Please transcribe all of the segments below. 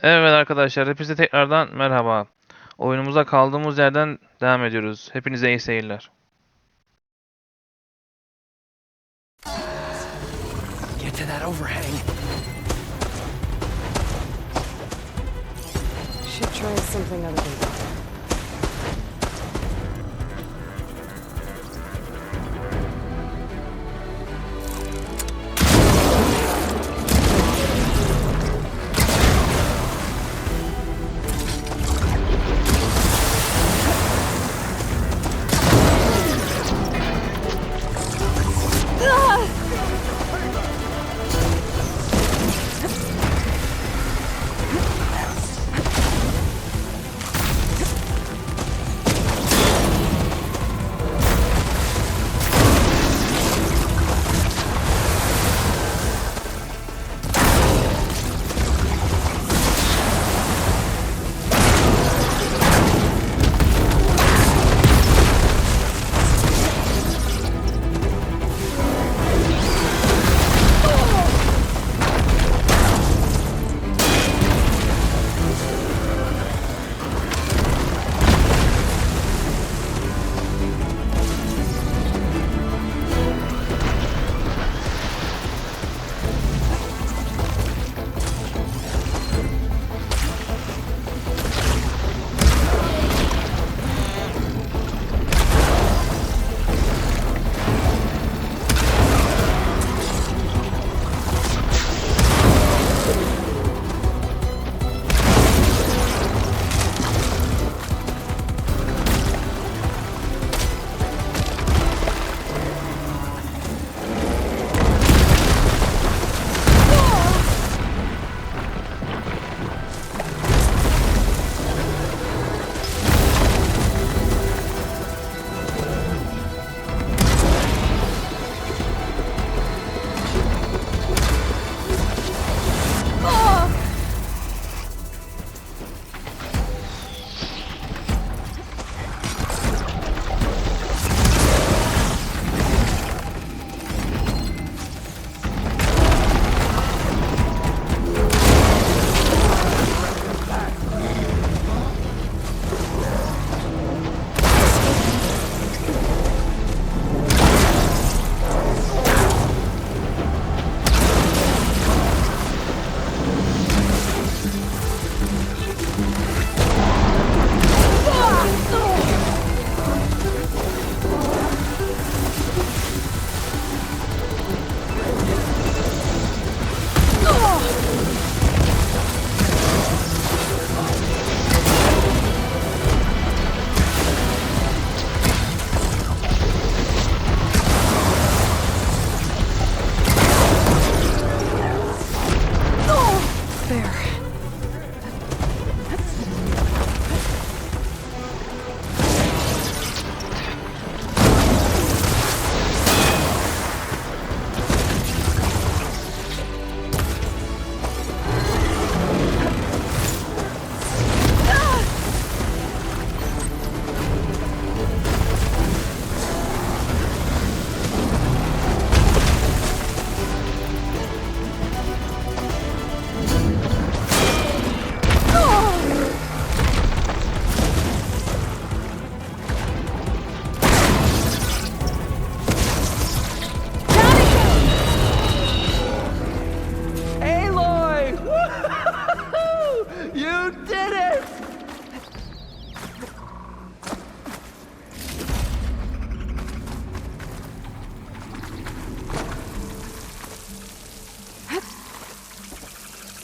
Evet arkadaşlar, hepinize tekrardan merhaba. Oyunumuza kaldığımız yerden devam ediyoruz. Hepinize iyi seyirler. Get to that overhang. Should try something other than that.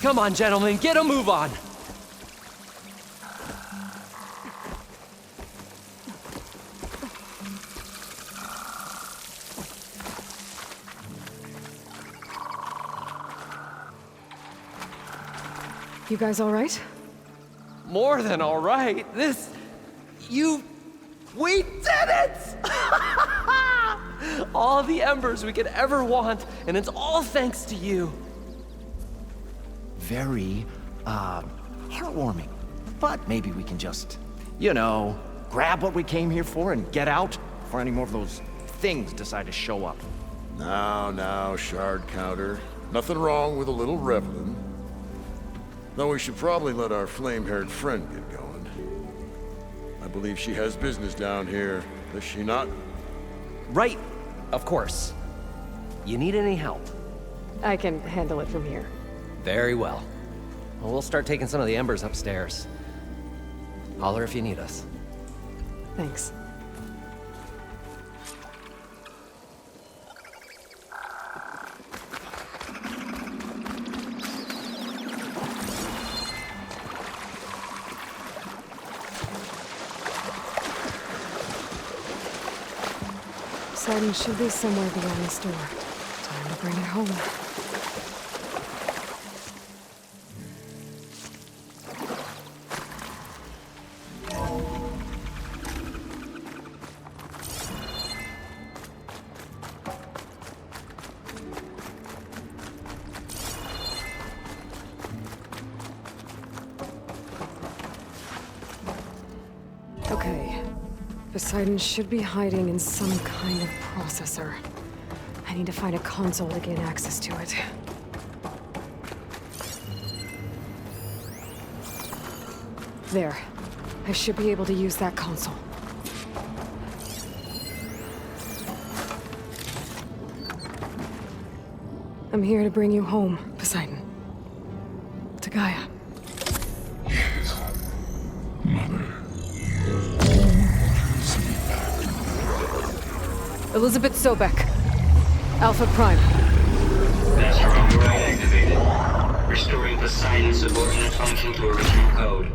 Come on, gentlemen, get a move on. You guys all right? More than all right. We did it! All the embers we could ever want, and it's all thanks to you. Very, heartwarming. But maybe we can just, grab what we came here for and get out before any more of those things decide to show up. Now, shard counter. Nothing wrong with a little reveling. Though we should probably let our flame-haired friend get going. I believe she has business down here, does she not? Right, of course. You need any help? I can handle it from here. Very well. Well, we'll start taking some of the embers upstairs. Holler if you need us. Thanks. Poseidon should be somewhere beyond this door. Time to bring it home. Okay. Poseidon should be hiding in some kind of processor. I need to find a console to gain access to it. There. I should be able to use that console. I'm here to bring you home, Poseidon. To Gaia. Elizabeth Sobek. Alpha Prime. Master override activated. Restoring Poseidon's subordinate function to original code.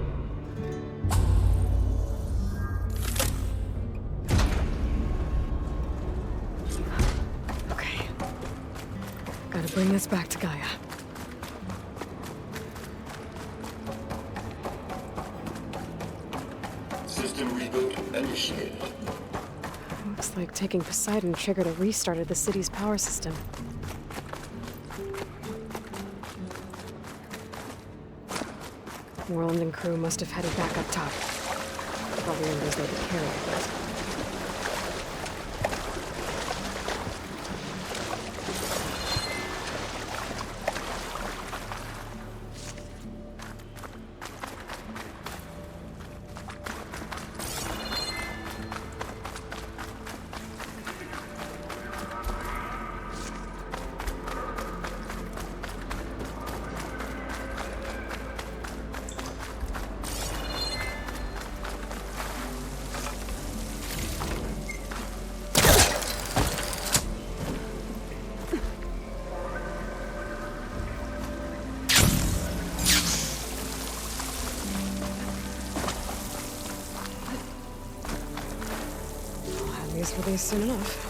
Okay. Gotta bring this back to Gaia. System reboot initiated. Looks like taking Poseidon triggered a restart of the city's power system. Worland and crew must have headed back up top. Probably knows they could carry it, but... Released soon enough.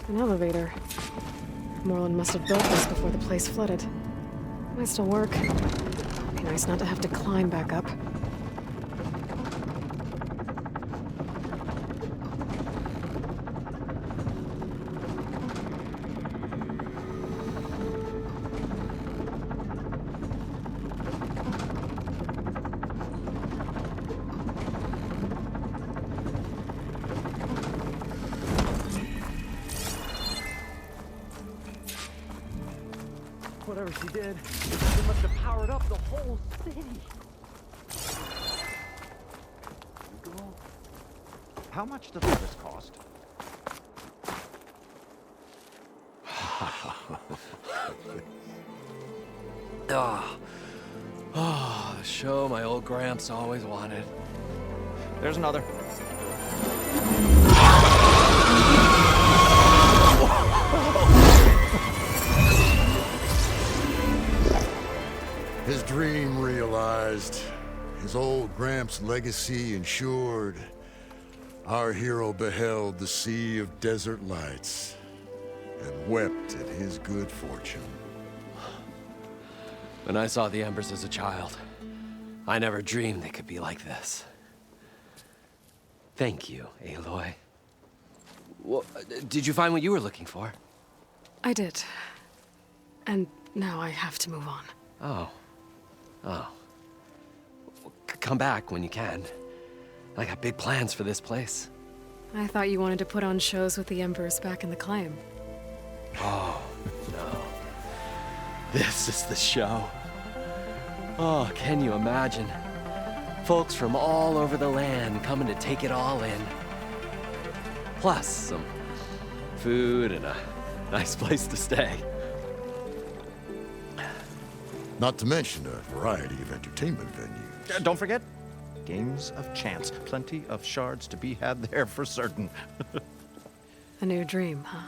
An elevator. Moreland must have built this before the place flooded. Might still work. Be nice not to have to climb back up. Whatever she did, she must have powered up the whole city. Go. How much does this cost? Oh, show my old Gramps always wanted. There's another. His dream realized, his old Gramps' legacy ensured. Our hero beheld the sea of desert lights and wept at his good fortune. When I saw the embers as a child, I never dreamed they could be like this. Thank you, Aloy. Well, did you find what you were looking for? I did. And now I have to move on. Oh. Well, come back when you can. I got big plans for this place. I thought you wanted to put on shows with the Embers back in the claim. Oh, no. This is the show. Oh, can you imagine? Folks from all over the land coming to take it all in. Plus some food and a nice place to stay. Not to mention a variety of entertainment venues. Don't forget, games of chance. Plenty of shards to be had there for certain. A new dream, huh?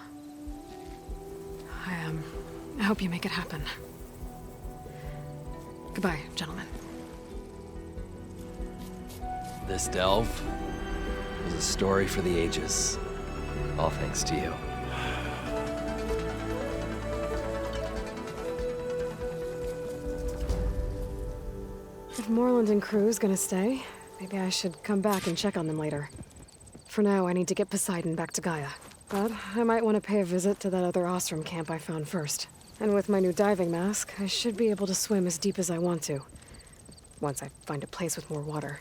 I hope you make it happen. Goodbye, gentlemen. This delve is a story for the ages. All thanks to you. If Moreland and crew's gonna stay, maybe I should come back and check on them later. For now, I need to get Poseidon back to Gaia. But I might want to pay a visit to that other Ostrom camp I found first. And with my new diving mask, I should be able to swim as deep as I want to. Once I find a place with more water.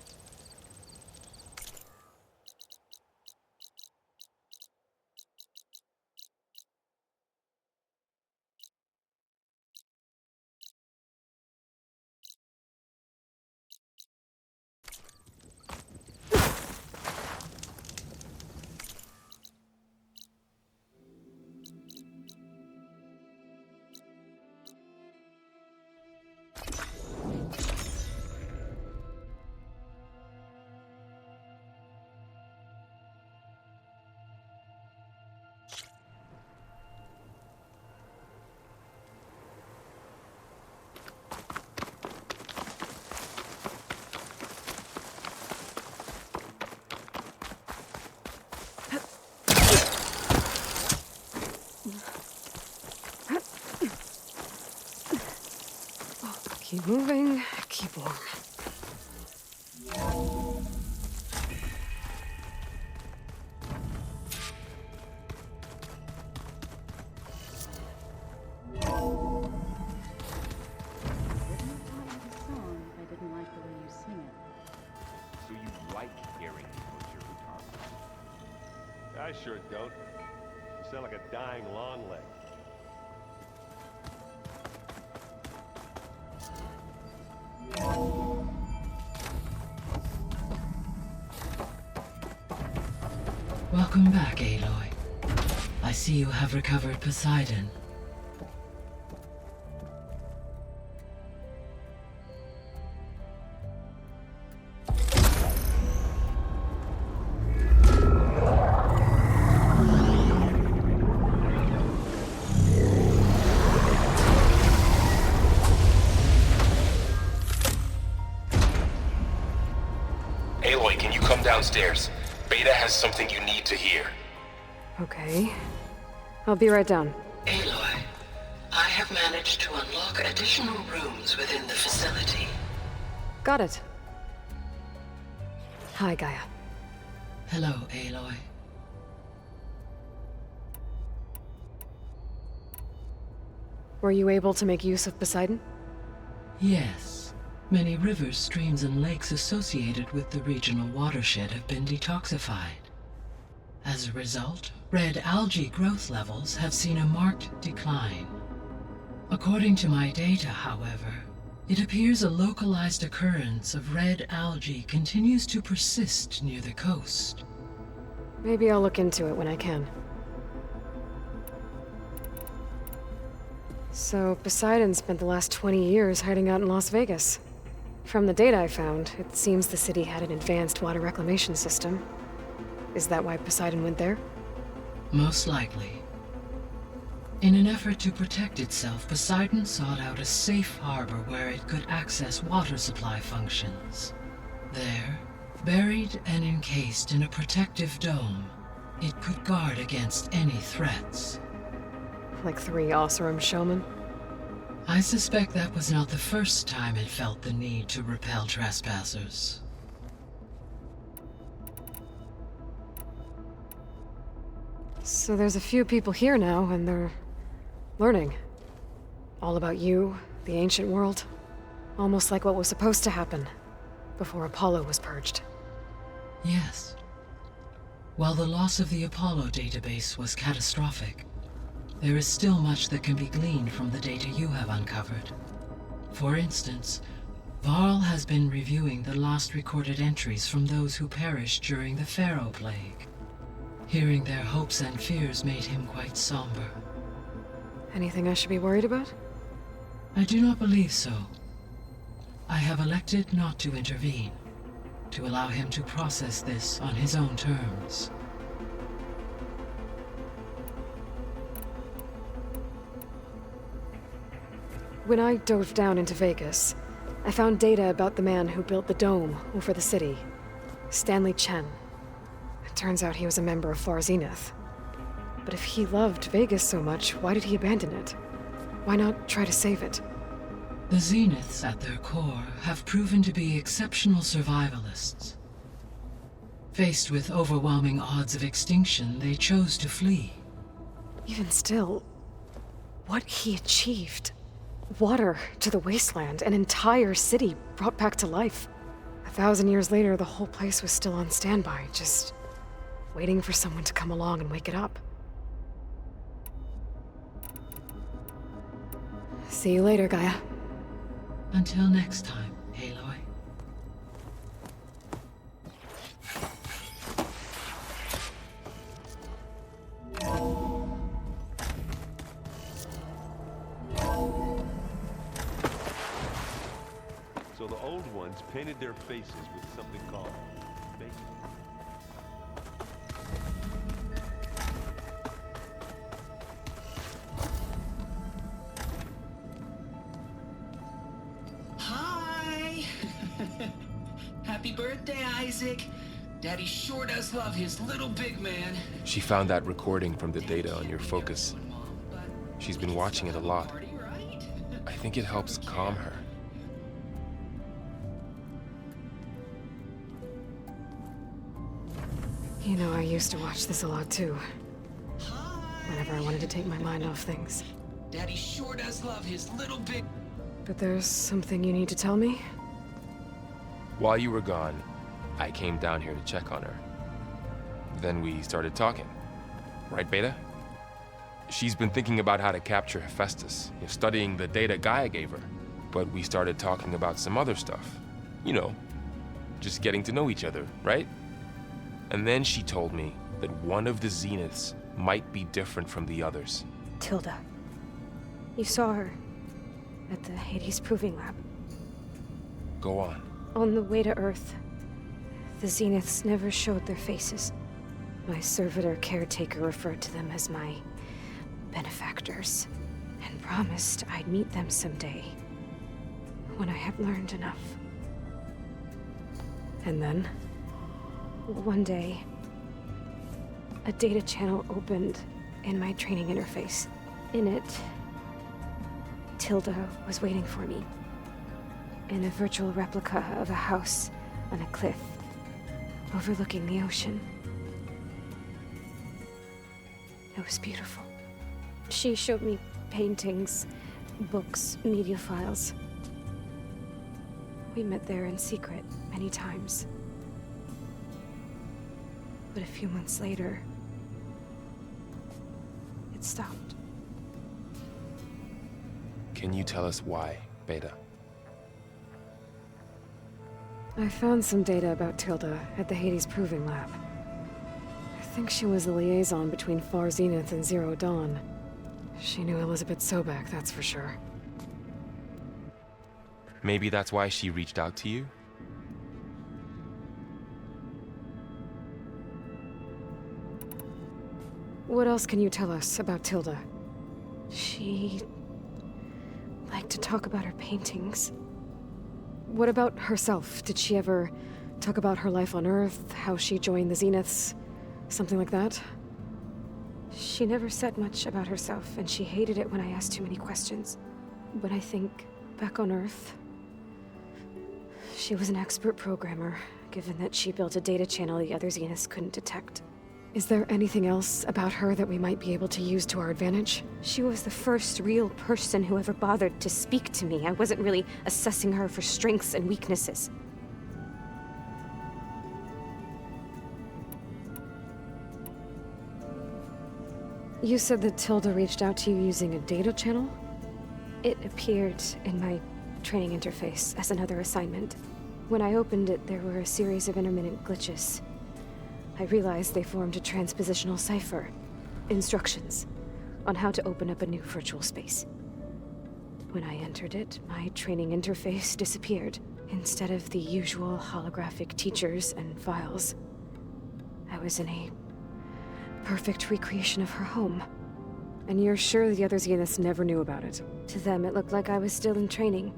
Keep moving, keep warm. I sure don't. You sound like a dying long leg. Welcome back, Aloy. I see you have recovered Poseidon. Aloy, can you come downstairs? Beta has something you need to hear. Okay. I'll be right down. Aloy, I have managed to unlock additional rooms within the facility. Got it. Hi, Gaia. Hello, Aloy. Were you able to make use of Poseidon? Yes. Many rivers, streams, and lakes associated with the regional watershed have been detoxified. As a result, red algae growth levels have seen a marked decline. According to my data, however, it appears a localized occurrence of red algae continues to persist near the coast. Maybe I'll look into it when I can. So, Poseidon spent the last 20 years hiding out in Las Vegas. From the data I found, it seems the city had an advanced water reclamation system. Is that why Poseidon went there? Most likely. In an effort to protect itself, Poseidon sought out a safe harbor where it could access water supply functions. There, buried and encased in a protective dome, it could guard against any threats. Like 3 Oseram showmen? I suspect that was not the first time it felt the need to repel trespassers. So there's a few people here now, and they're learning. All about you, the ancient world. Almost like what was supposed to happen before Apollo was purged. Yes. While the loss of the Apollo database was catastrophic, there is still much that can be gleaned from the data you have uncovered. For instance, Varl has been reviewing the last recorded entries from those who perished during the Pharaoh Plague. Hearing their hopes and fears made him quite somber. Anything I should be worried about? I do not believe so. I have elected not to intervene, to allow him to process this on his own terms. When I dove down into Vegas, I found data about the man who built the dome over the city, Stanley Chen. It turns out he was a member of Far Zenith. But if he loved Vegas so much, why did he abandon it? Why not try to save it? The Zeniths, at their core, have proven to be exceptional survivalists. Faced with overwhelming odds of extinction, they chose to flee. Even still, what he achieved. Water to the wasteland, an entire city brought back to life. 1,000 years later, the whole place was still on standby, just waiting for someone to come along and wake it up. See you later, Gaia. Until next time, Aloy. So the old ones painted their faces with something called bacon. Hi! Happy birthday, Isaac. Daddy sure does love his little big man. She found that recording from the data on your focus. She's been watching it a lot. I think it helps calm her. You know, I used to watch this a lot too. Whenever I wanted to take my mind off things. Daddy sure does love his little big... But there's something you need to tell me? While you were gone, I came down here to check on her. Then we started talking. Right, Beta? She's been thinking about how to capture Hephaestus, studying the data Gaia gave her. But we started talking about some other stuff. You know, just getting to know each other, right? And then she told me that one of the Zeniths might be different from the others. Tilda. You saw her at the Hades Proving Lab. Go on. On the way to Earth, the Zeniths never showed their faces. My servitor caretaker referred to them as my benefactors, and promised I'd meet them someday, when I had learned enough. And then? One day, a data channel opened in my training interface. In it, Tilda was waiting for me, in a virtual replica of a house on a cliff, overlooking the ocean. It was beautiful. She showed me paintings, books, media files. We met there in secret many times. But a few months later, it stopped. Can you tell us why, Beta? I found some data about Tilda at the Hades Proving Lab. think she was the liaison between Far Zenith and Zero Dawn. She knew Elizabeth Sobek, that's for sure. Maybe that's why she reached out to you? What else can you tell us about Tilda? She liked to talk about her paintings. What about herself? Did she ever talk about her life on Earth, how she joined the Zeniths, something like that? She never said much about herself, and she hated it when I asked too many questions. When I think back on Earth, she was an expert programmer, given that she built a data channel the other Zeniths couldn't detect. Is there anything else about her that we might be able to use to our advantage? She was the first real person who ever bothered to speak to me. I wasn't really assessing her for strengths and weaknesses. You said that Tilda reached out to you using a data channel? It appeared in my training interface as another assignment. When I opened it, there were a series of intermittent glitches. I realized they formed a transpositional cipher. Instructions on how to open up a new virtual space. When I entered it, my training interface disappeared. Instead of the usual holographic teachers and files, I was in a perfect recreation of her home. And you're sure the other Zeniths never knew about it? To them, it looked like I was still in training.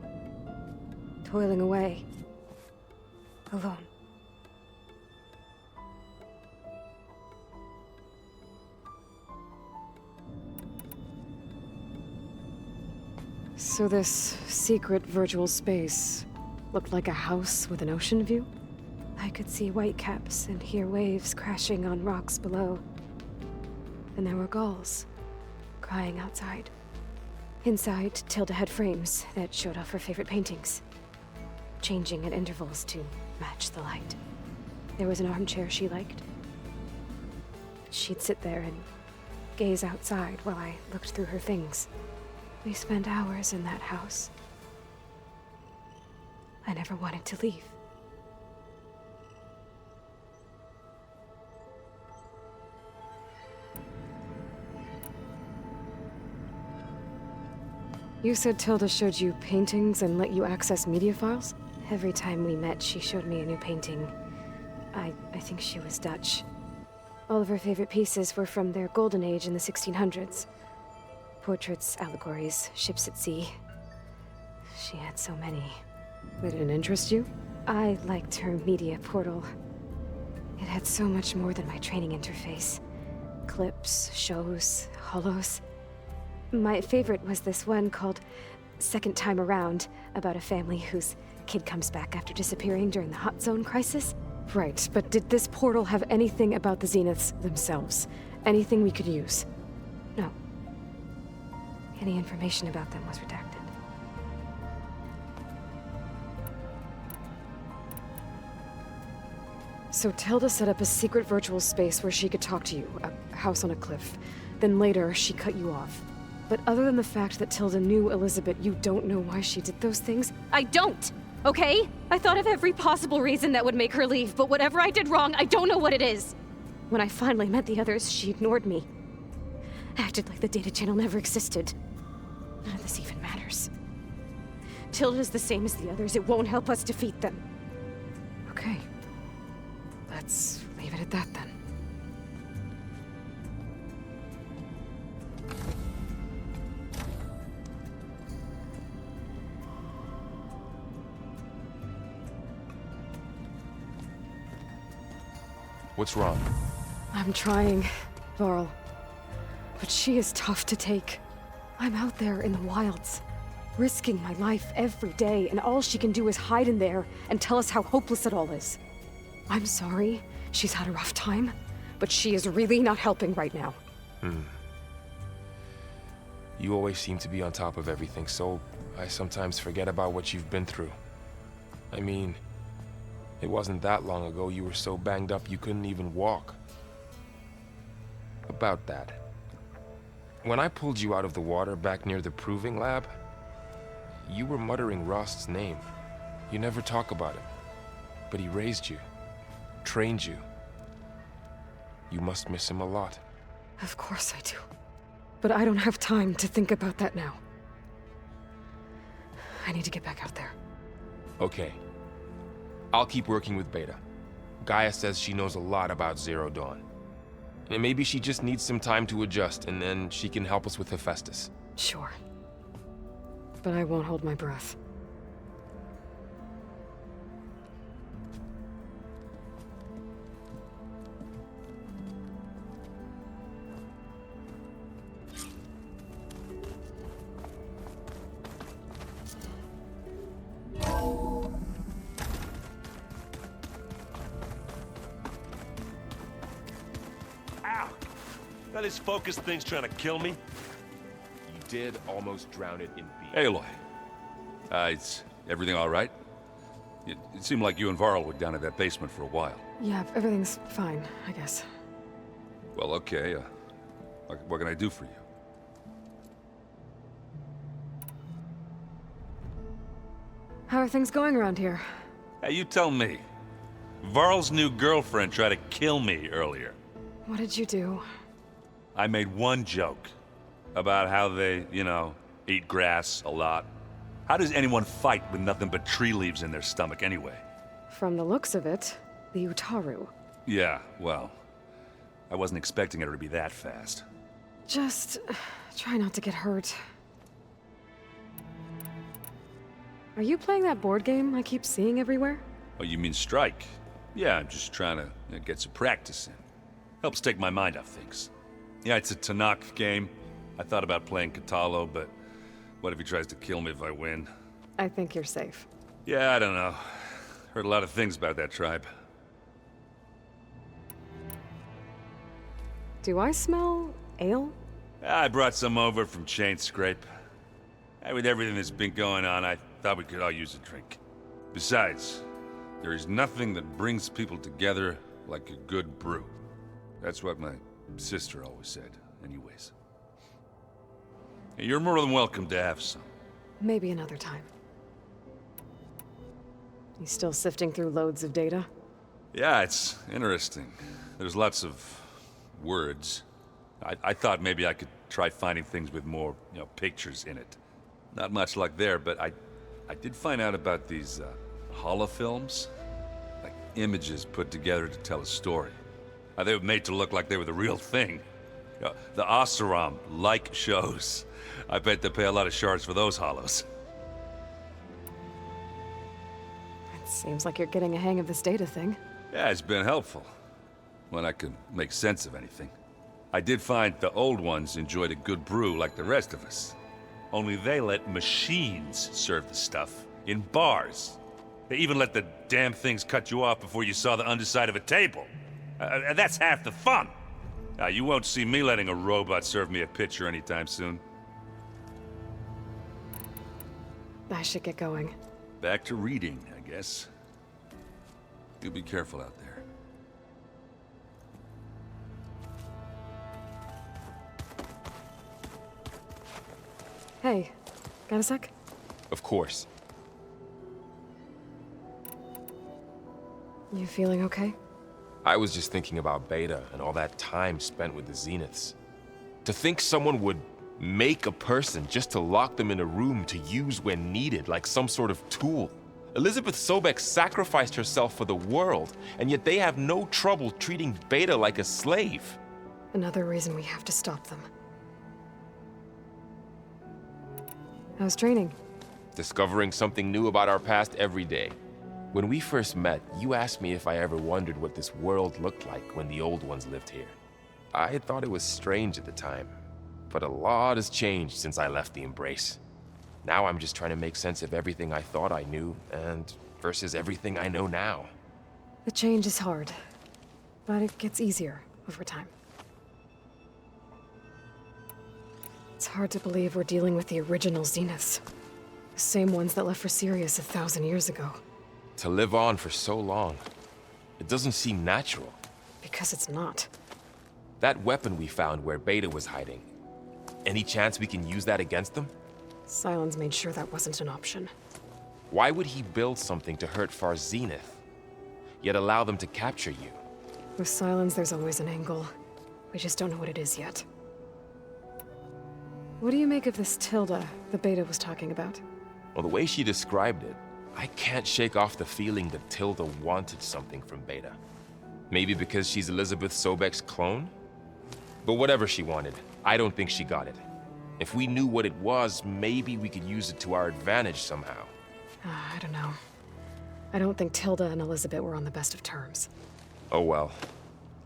Toiling away. Alone. So this secret virtual space looked like a house with an ocean view? I could see whitecaps and hear waves crashing on rocks below. And there were gulls crying outside. Inside, Tilda had frames that showed off her favorite paintings, changing at intervals to match the light. There was an armchair she liked. She'd sit there and gaze outside while I looked through her things. We spent hours in that house. I never wanted to leave. You said Tilda showed you paintings and let you access media files? Every time we met, she showed me a new painting. I think she was Dutch. All of her favorite pieces were from their golden age in the 1600s. Portraits, allegories, ships at sea. She had so many. They didn't interest you? I liked her media portal. It had so much more than my training interface. Clips, shows, holos. My favorite was this one called Second Time Around, about a family whose kid comes back after disappearing during the Hot Zone crisis. Right, but did this portal have anything about the Zeniths themselves? Anything we could use? No. Any information about them was redacted. So Tilda set up a secret virtual space where she could talk to you, a house on a cliff. Then later, she cut you off. But other than the fact that Tilda knew Elizabeth, you don't know why she did those things? I don't! Okay? I thought of every possible reason that would make her leave, but whatever I did wrong, I don't know what it is. When I finally met the others, she ignored me. Acted like the data channel never existed. None of this even matters. Tilda's the same as the others. It won't help us defeat them. Okay. Let's leave it at that then. What's wrong? I'm trying, Varl. But she is tough to take. I'm out there in the wilds, risking my life every day, and all she can do is hide in there and tell us how hopeless it all is. I'm sorry she's had a rough time, but she is really not helping right now. You always seem to be on top of everything, so I sometimes forget about what you've been through. I mean, it wasn't that long ago you were so banged up you couldn't even walk. About that. When I pulled you out of the water back near the proving lab, you were muttering Rost's name. You never talk about him. But he raised you, trained you. You must miss him a lot. Of course I do. But I don't have time to think about that now. I need to get back out there. Okay. I'll keep working with Beta. Gaia says she knows a lot about Zero Dawn. And maybe she just needs some time to adjust, and then she can help us with Hephaestus. Sure. But I won't hold my breath. Ow! Now this focus thing's trying to kill me. You did almost drown it in beer. Aloy. Is everything all right? It seemed like you and Varl were down in that basement for a while. Yeah, everything's fine, I guess. Well, okay. What can I do for you? How are things going around here? Hey, you tell me. Varl's new girlfriend tried to kill me earlier. What did you do? I made one joke about how they, eat grass a lot. How does anyone fight with nothing but tree leaves in their stomach anyway? From the looks of it, the Utaru. Yeah, well, I wasn't expecting her to be that fast. Just try not to get hurt. Are you playing that board game I keep seeing everywhere? Oh, you mean Strike? Yeah, I'm just trying to get some practice in. Helps take my mind off things. Yeah, it's a Tanakh game. I thought about playing Katalo, but what if he tries to kill me if I win? I think you're safe. Yeah, I don't know. Heard a lot of things about that tribe. Do I smell ale? I brought some over from Chain Scrape. With everything that's been going on, I thought we could all use a drink. Besides, there is nothing that brings people together like a good brew. That's what my sister always said, anyways. You're more than welcome to have some. Maybe another time. You still sifting through loads of data? Yeah, it's interesting. There's lots of words. I thought maybe I could try finding things with more, pictures in it. Not much luck there, but I did find out about these holofilms. Like images put together to tell a story. They were made to look like they were the real thing. The Oseram like shows. I bet they pay a lot of shards for those hollows. It seems like you're getting a hang of this data thing. Yeah, it's been helpful. When I could make sense of anything. I did find the old ones enjoyed a good brew like the rest of us. Only they let machines serve the stuff in bars. They even let the damn things cut you off before you saw the underside of a table. And that's half the fun. You won't see me letting a robot serve me a pitcher anytime soon. I should get going. Back to reading, I guess. You be careful out there. Hey, got a sec? Of course. You feeling okay? I was just thinking about Beta and all that time spent with the Zeniths. To think someone would make a person just to lock them in a room to use when needed, like some sort of tool. Elizabeth Sobek sacrificed herself for the world, and yet they have no trouble treating Beta like a slave. Another reason we have to stop them. How's training? Discovering something new about our past every day. When we first met, you asked me if I ever wondered what this world looked like when the old ones lived here. I had thought it was strange at the time, but a lot has changed since I left the Embrace. Now I'm just trying to make sense of everything I thought I knew, and versus everything I know now. The change is hard, but it gets easier over time. It's hard to believe we're dealing with the original Zeniths. The same ones that left for Sirius 1,000 years ago. To live on for so long, it doesn't seem natural. Because it's not. That weapon we found where Beta was hiding, any chance we can use that against them? Sylens made sure that wasn't an option. Why would he build something to hurt Far Zenith, yet allow them to capture you? With silence, there's always an angle. We just don't know what it is yet. What do you make of this Tilda the Beta was talking about? Well, the way she described it, I can't shake off the feeling that Tilda wanted something from Beta. Maybe because she's Elizabeth Sobek's clone? But whatever she wanted, I don't think she got it. If we knew what it was, maybe we could use it to our advantage somehow. I don't know. I don't think Tilda and Elizabeth were on the best of terms. Oh well.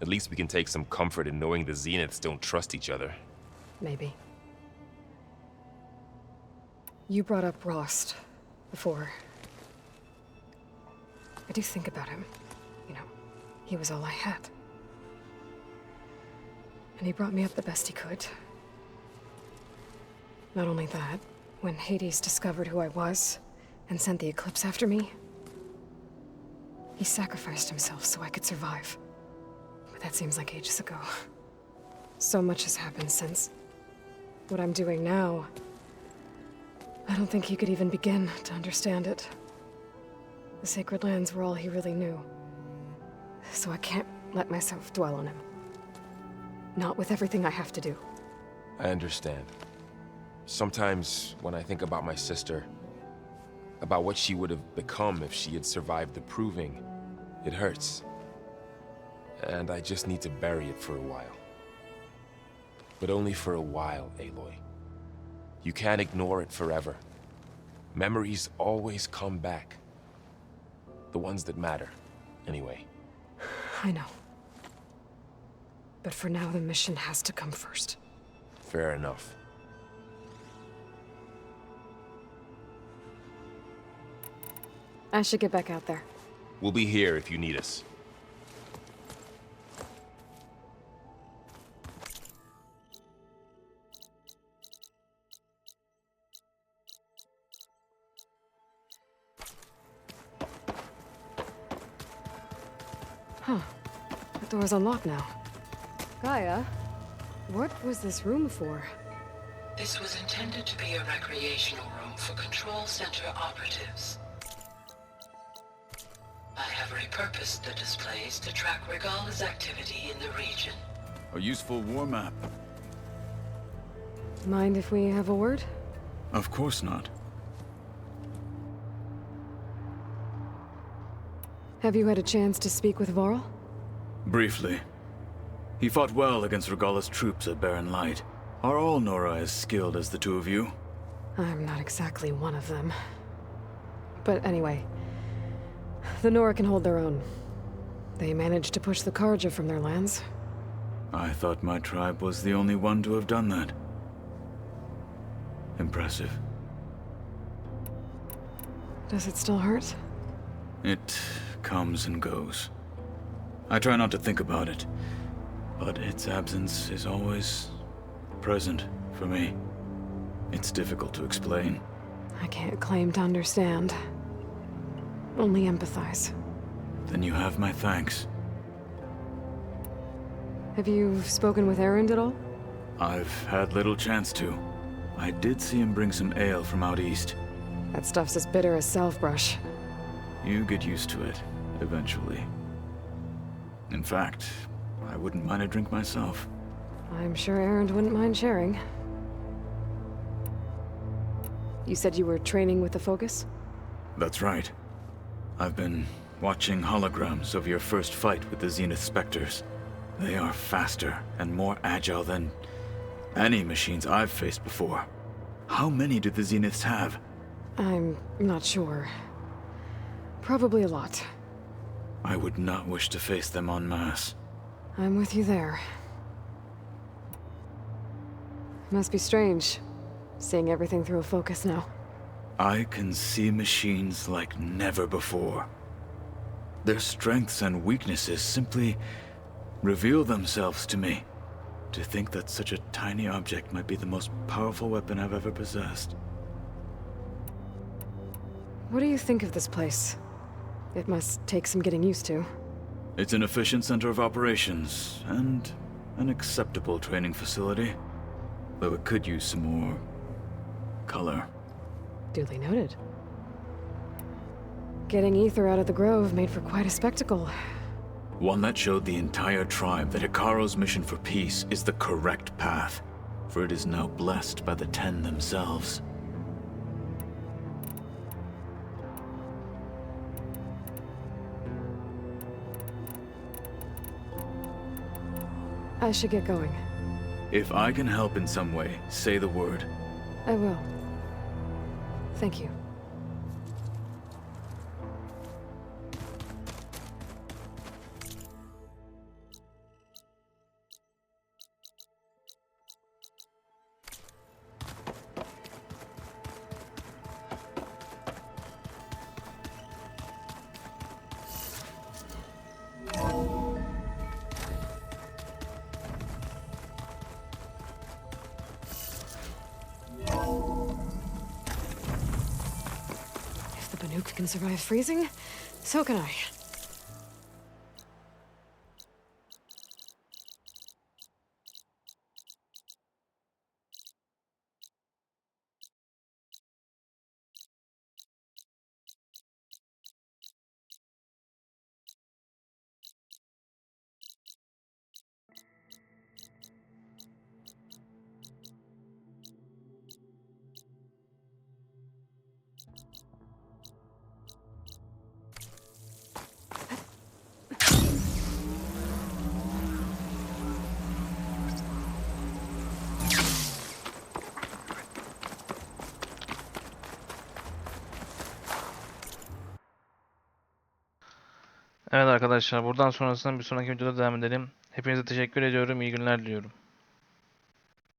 At least we can take some comfort in knowing the Zeniths don't trust each other. Maybe. You brought up Rost before. I do think about him. You know, he was all I had. And he brought me up the best he could. Not only that, when Hades discovered who I was and sent the Eclipse after me, he sacrificed himself so I could survive. But that seems like ages ago. So much has happened since. What I'm doing now, I don't think he could even begin to understand it. The Sacred Lands were all he really knew. So I can't let myself dwell on him. Not with everything I have to do. I understand. Sometimes, when I think about my sister, about what she would have become if she had survived the Proving, it hurts. And I just need to bury it for a while. But only for a while, Aloy. You can't ignore it forever. Memories always come back. The ones that matter, anyway. I know. But for now, the mission has to come first. Fair enough. I should get back out there. We'll be here if you need us. Huh. The door's unlocked now. Gaia, what was this room for? This was intended to be a recreational room for Control Center operatives. I have repurposed the displays to track Regala's activity in the region. A useful war map. Mind if we have a word? Of course not. Have you had a chance to speak with Varl? Briefly. He fought well against Regala's troops at Barren Light. Are all Nora as skilled as the two of you? I'm not exactly one of them. But anyway, the Nora can hold their own. They managed to push the Karja from their lands. I thought my tribe was the only one to have done that. Impressive. Does it still hurt? It comes and goes. I try not to think about it, but its absence is always present for me. It's difficult to explain. I can't claim to understand. Only empathize. Then you have my thanks. Have you spoken with Erend at all? I've had little chance to. I did see him bring some ale from out east. That stuff's as bitter as self-brush. You get used to it, eventually. In fact, I wouldn't mind a drink myself. I'm sure Erend wouldn't mind sharing. You said you were training with the Focus? That's right. I've been watching holograms of your first fight with the Zenith Spectres. They are faster and more agile than any machines I've faced before. How many do the Zeniths have? I'm not sure. Probably a lot. I would not wish to face them en masse. I'm with you there. Must be strange, seeing everything through a focus now. I can see machines like never before. Their strengths and weaknesses simply reveal themselves to me. To think that such a tiny object might be the most powerful weapon I've ever possessed. What do you think of this place? It must take some getting used to. It's an efficient center of operations, and an acceptable training facility. Though it could use some more color. Duly noted. Getting Ether out of the Grove made for quite a spectacle. One that showed the entire tribe that Hikaru's mission for peace is the correct path, for it is now blessed by the Ten themselves. I should get going. If I can help in some way, say the word. I will. Thank you. Nuke can survive freezing, so can I. Evet arkadaşlar, buradan sonrasında bir sonraki videoda devam edelim. Hepinize teşekkür ediyorum. İyi günler diliyorum.